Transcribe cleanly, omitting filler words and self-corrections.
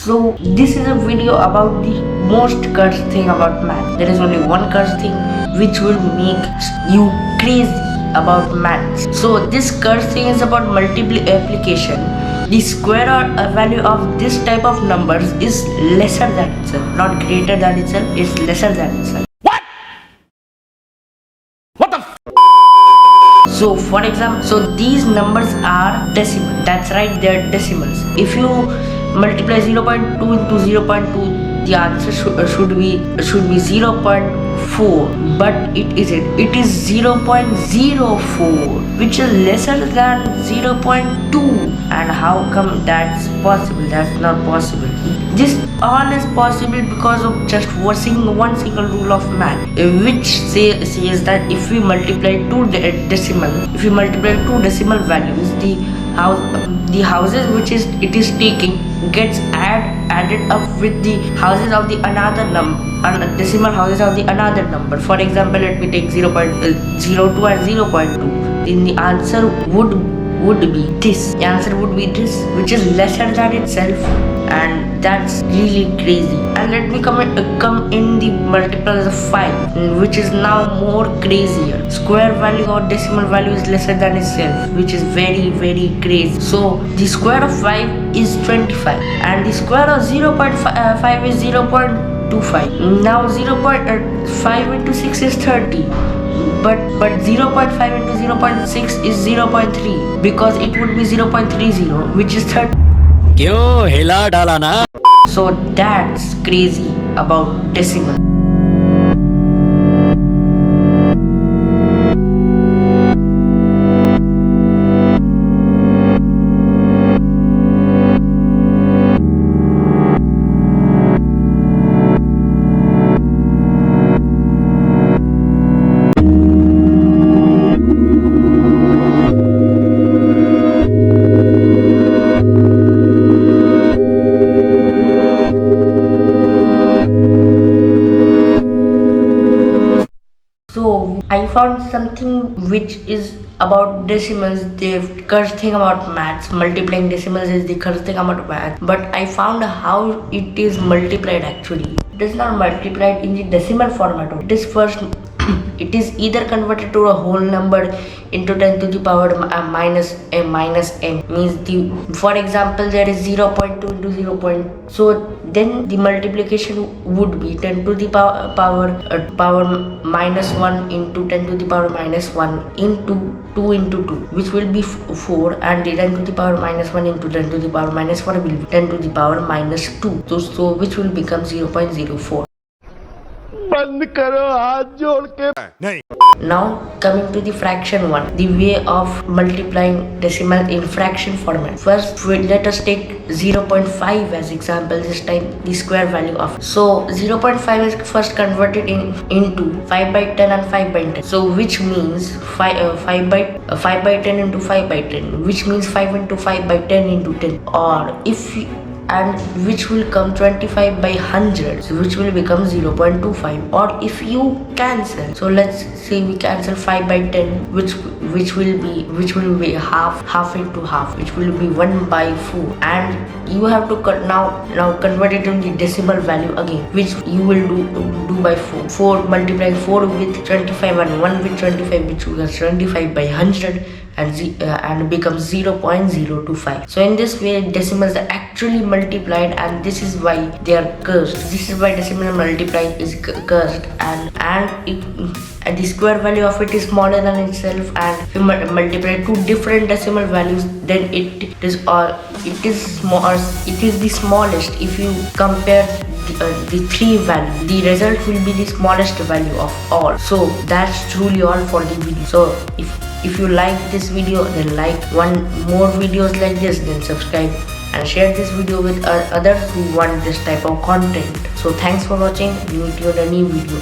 So this is a video about the most cursed thing about math. There is only one cursed thing which will make you crazy about maths. So this cursed thing is about multiple application. The square or value of this type of numbers is lesser than itself, not greater than itself, is lesser than itself. So for example, so these numbers are decimal. That's right, they are decimals. If you multiply 0.2 into 0.2, the answer should be 0.4, but it isn't. It is 0.04, which is lesser than 0.2. And how come that's possible? That's not possible. This all is possible because of just one single rule of math, which says that if we multiply two decimal values, the houses which it is taking gets added up with the houses of the another decimal houses of the another number. For example, let me take 0.02 and 0.2. Then the answer would be this. The answer would be this, which is lesser than itself, and that's really crazy. And let me come in the multiples of 5, which is now more crazier. Square value or decimal value is lesser than itself, which is very crazy. So the square of 5 is 25, and the square of 0.5 is 0.25. Now 0.5 into 6 is 30. But 0.5 into 0.6 is 0.3, because it would be 0.30, which is 30. क्यों हिला डाला ना? So that's crazy about decimal. So I found something which is about decimals. The cursed thing about maths, multiplying decimals is the cursed thing about maths. But I found how it is multiplied actually. It is not multiplied in the decimal format. It is first it is either converted to a whole number into 10 to the power minus n, means for example there is 0.2 into 0. So then the multiplication would be 10 to the power minus 1 into 10 to the power minus 1 into 2 into 2, which will be 4, and the 10 to the power minus 1 into 10 to the power minus 4 will be 10 to the power minus 2. So which will become 0.04. बंद करो हाथ जोड़ के नहीं. Now coming to the fraction one, the way of multiplying decimal in fraction format. First, let us take 0.5 as example. This time the square value of. So 0.5 is first converted into 5 by 10 and 5 by 10. So which means 5 by 10 into 5 by 10, which means 5 into 5 by 10 into 10. Or and which will come 25 by 100, so which will become 0.25. Or if you cancel, so let's say we cancel 5 by 10, which will be half into half, which will be 1 by 4, and you have to now convert it into the decimal value again, which you will do by 4 multiplying 4 with 25 and 1 with 25, which becomes 25 by 100 and becomes 0.025. So in this way decimals are actually multiplied, and this is why they are cursed. This is why decimal multiplying is cursed, and the square value of it is smaller than itself, and if you multiply two different decimal values, then it is the smallest. If you compare the three values, the result will be the smallest value of all. So that's truly all for the video. So if you like this video, then like one more videos like this, then subscribe and share this video with others who want this type of content. So thanks for watching. Meet you in a new video.